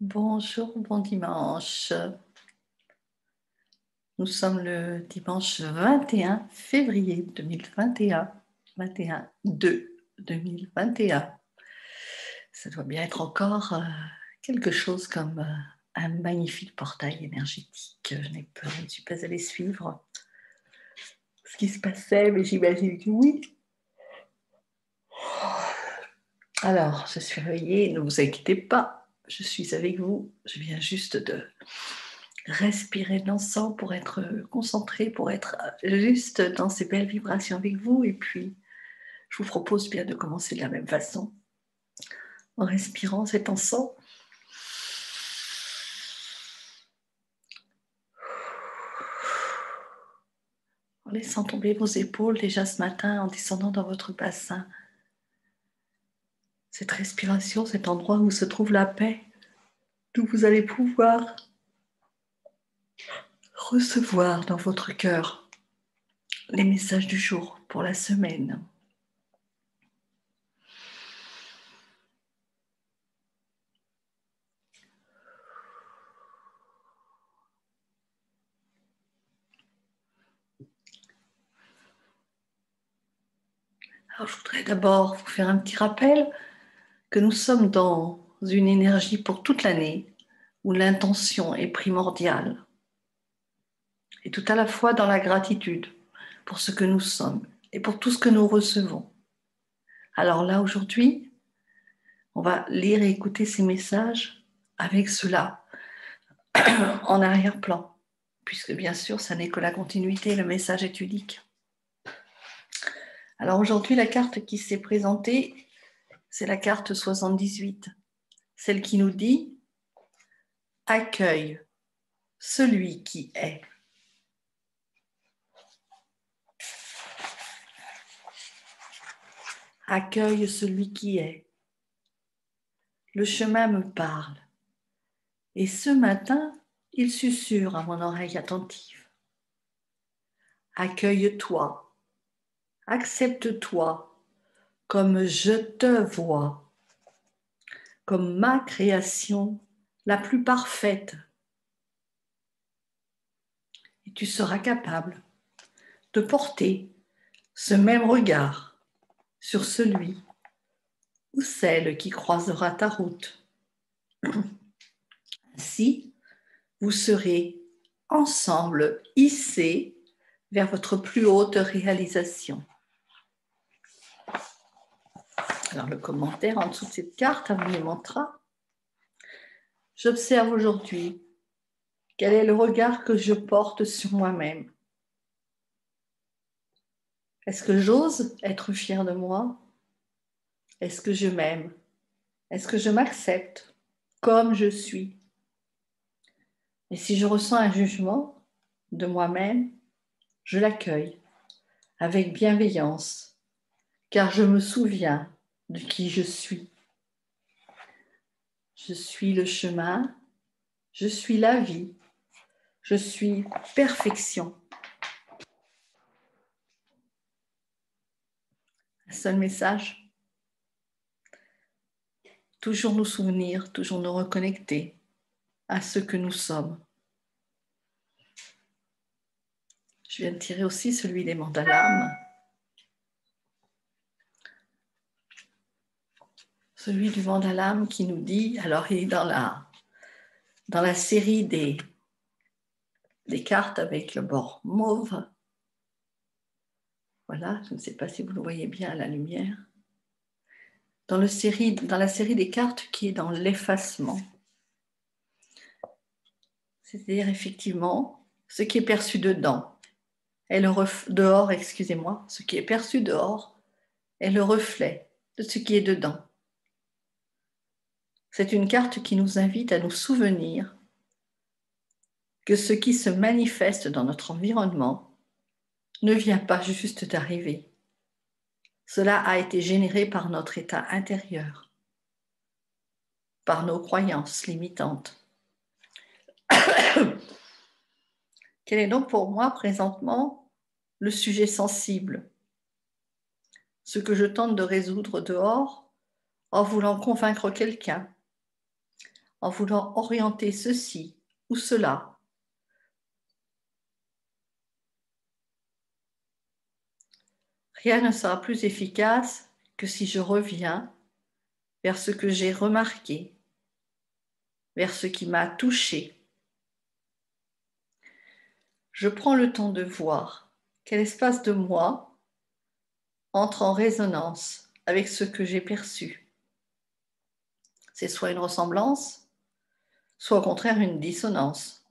Bonjour, bon dimanche. Nous sommes le dimanche 21 février 2021, 21/2/2021. Ça doit bien être encore quelque chose comme un magnifique portail énergétique. Je ne suis pas allée suivre ce qui se passait, mais j'imagine que oui. Alors, je suis réveillée, ne vous inquiétez pas, je suis avec vous. Je viens juste de respirer de l'encens pour être concentrée, pour être juste dans ces belles vibrations avec vous. Et puis, je vous propose bien de commencer de la même façon, en respirant cet encens. En laissant tomber vos épaules déjà ce matin, en descendant dans votre bassin. Cette respiration, cet endroit où se trouve la paix, d'où vous allez pouvoir recevoir dans votre cœur les messages du jour pour la semaine. Alors, je voudrais d'abord vous faire un petit rappel que nous sommes dans une énergie pour toute l'année où l'intention est primordiale et tout à la fois dans la gratitude pour ce que nous sommes et pour tout ce que nous recevons. Alors là, aujourd'hui, on va lire et écouter ces messages avec cela en arrière-plan, puisque bien sûr, ça n'est que la continuité, le message est unique. Alors aujourd'hui, la carte qui s'est présentée, c'est la carte 78, celle qui nous dit « Accueille celui qui est ». Accueille celui qui est. Le chemin me parle. Et ce matin, il susurre à mon oreille attentive. Accueille-toi. Accepte-toi comme je te vois, comme ma création la plus parfaite. Et tu seras capable de porter ce même regard sur celui ou celle qui croisera ta route. Ainsi, vous serez ensemble hissés vers votre plus haute réalisation. Alors le commentaire en dessous de cette carte, on me montrera. J'observe aujourd'hui quel est le regard que je porte sur moi-même. Est-ce que j'ose être fière de moi? Est-ce que je m'aime? Est-ce que je m'accepte comme je suis? Et si je ressens un jugement de moi-même, je l'accueille avec bienveillance, car je me souviens de qui je suis. Je suis le chemin, je suis la vie, je suis perfection. Un seul message, toujours nous souvenir, toujours nous reconnecter à ce que nous sommes. Je viens de tirer aussi celui des mandalas. Celui du mandala qui nous dit, alors il est dans la série des cartes avec le bord mauve. Voilà, je ne sais pas si vous le voyez bien à la lumière. Dans la série des cartes qui est dans l'effacement. C'est-à-dire effectivement ce qui est perçu dedans. Dehors, excusez-moi, ce qui est perçu dehors est le reflet de ce qui est dedans. C'est une carte qui nous invite à nous souvenir que ce qui se manifeste dans notre environnement ne vient pas juste d'arriver. Cela a été généré par notre état intérieur, par nos croyances limitantes. Quel est donc pour moi présentement le sujet sensible? Ce que je tente de résoudre dehors en voulant convaincre quelqu'un, en voulant orienter ceci ou cela. Rien ne sera plus efficace que si je reviens vers ce que j'ai remarqué, vers ce qui m'a touché. Je prends le temps de voir quel espace de moi entre en résonance avec ce que j'ai perçu. C'est soit une ressemblance, soit au contraire une dissonance.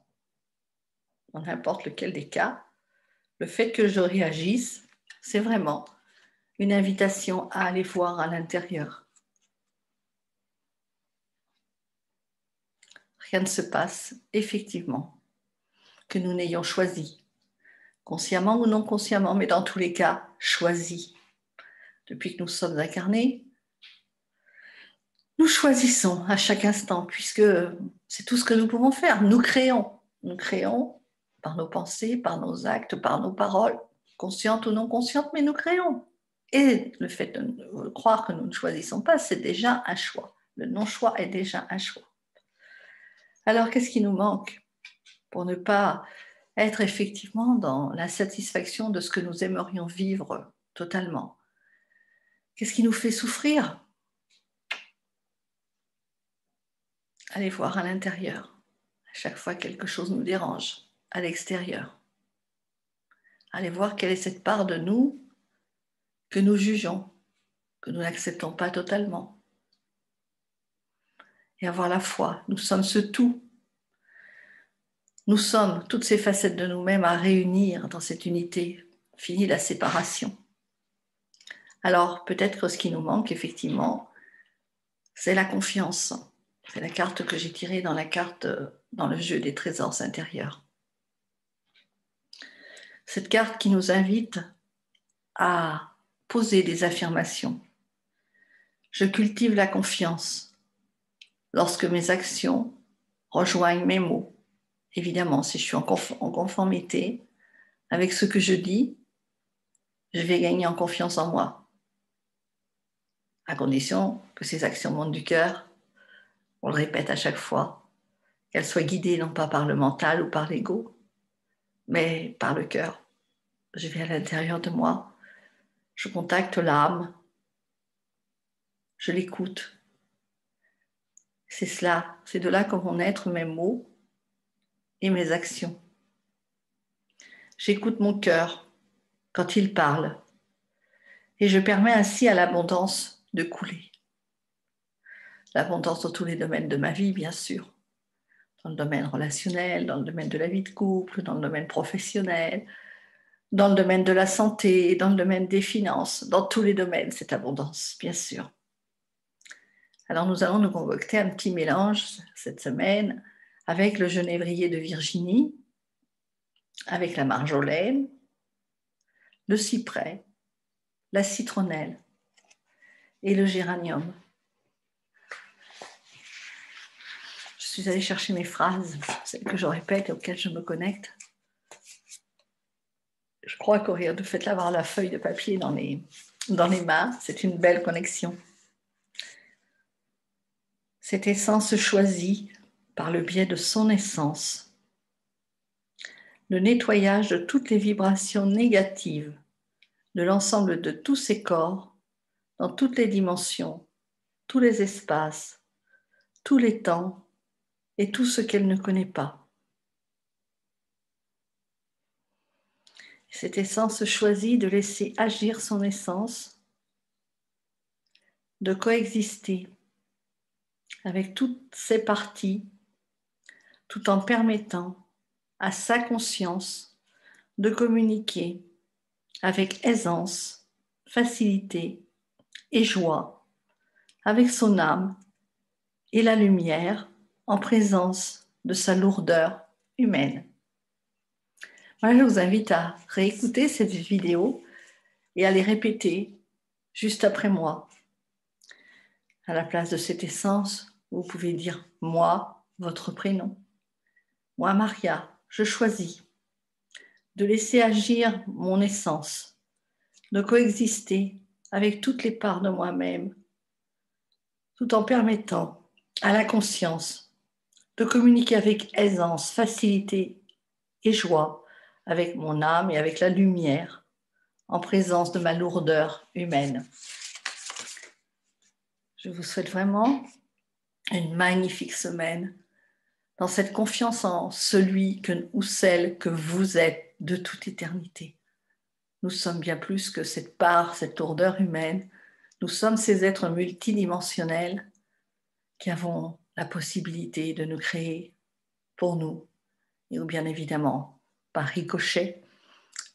Dans n'importe lequel des cas, le fait que je réagisse, c'est vraiment une invitation à aller voir à l'intérieur. Rien ne se passe effectivement que nous n'ayons choisi, consciemment ou non consciemment, mais dans tous les cas, choisi. Depuis que nous sommes incarnés, nous choisissons à chaque instant, puisque c'est tout ce que nous pouvons faire. Nous créons par nos pensées, par nos actes, par nos paroles, conscientes ou non conscientes, mais nous créons. Et le fait de croire que nous ne choisissons pas, c'est déjà un choix. Le non-choix est déjà un choix. Alors, qu'est-ce qui nous manque pour ne pas être effectivement dans la satisfaction de ce que nous aimerions vivre totalement? Qu'est-ce qui nous fait souffrir? Allez voir à l'intérieur. À chaque fois quelque chose nous dérange, à l'extérieur. Allez voir quelle est cette part de nous que nous jugeons, que nous n'acceptons pas totalement. Et avoir la foi. Nous sommes ce tout. Nous sommes toutes ces facettes de nous-mêmes à réunir dans cette unité. Fini la séparation. Alors, peut-être que ce qui nous manque, effectivement, c'est la confiance. C'est la carte que j'ai tirée dans le jeu des trésors intérieurs. Cette carte qui nous invite à poser des affirmations. Je cultive la confiance lorsque mes actions rejoignent mes mots. Évidemment, si je suis en conformité avec ce que je dis, je vais gagner en confiance en moi, à condition que ces actions montent du cœur, on le répète à chaque fois, qu'elles soient guidées non pas par le mental ou par l'ego, mais par le cœur. Je vais à l'intérieur de moi, je contacte l'âme, je l'écoute. C'est cela, c'est de là que vont naître mes mots et mes actions. J'écoute mon cœur quand il parle et je permets ainsi à l'abondance de couler. L'abondance dans tous les domaines de ma vie, bien sûr. Dans le domaine relationnel, dans le domaine de la vie de couple, dans le domaine professionnel, dans le domaine de la santé, dans le domaine des finances, dans tous les domaines, cette abondance, bien sûr. Alors nous allons nous concocter un petit mélange cette semaine avec le genévrier de Virginie, avec la marjolaine, le cyprès, la citronnelle et le géranium. Je suis allée chercher mes phrases, celles que je répète et auxquelles je me connecte. Je crois qu'au rien de fait d'avoir la feuille de papier dans les mains, c'est une belle connexion. Cette essence choisie par le biais de son essence, le nettoyage de toutes les vibrations négatives de l'ensemble de tous ses corps, dans toutes les dimensions, tous les espaces, tous les temps et tout ce qu'elle ne connaît pas. Cette essence choisit de laisser agir son essence, de coexister avec toutes ses parties, tout en permettant à sa conscience de communiquer avec aisance, facilité et joie avec son âme et la lumière en présence de sa lourdeur humaine. Moi, je vous invite à réécouter cette vidéo et à les répéter juste après moi. À la place de cette essence, vous pouvez dire « moi », votre prénom. Moi, Maria, je choisis de laisser agir mon essence, de coexister avec toutes les parts de moi-même, tout en permettant à la conscience de communiquer avec aisance, facilité et joie avec mon âme et avec la lumière, en présence de ma lourdeur humaine. Je vous souhaite vraiment une magnifique semaine dans cette confiance en celui ou celle que vous êtes de toute éternité. Nous sommes bien plus que cette part, cette lourdeur humaine. Nous sommes ces êtres multidimensionnels qui avons la possibilité de nous créer pour nous et bien évidemment, par ricochet,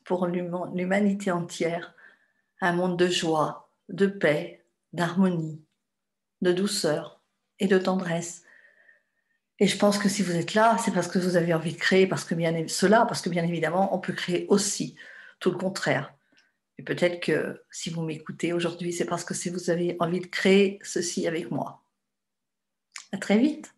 pour l'humanité entière, un monde de joie, de paix, d'harmonie, de douceur et de tendresse. Et je pense que si vous êtes là, c'est parce que vous avez envie de créer parce que bien évidemment, on peut créer aussi tout le contraire. Et peut-être que si vous m'écoutez aujourd'hui, c'est parce que si vous avez envie de créer ceci avec moi. À très vite.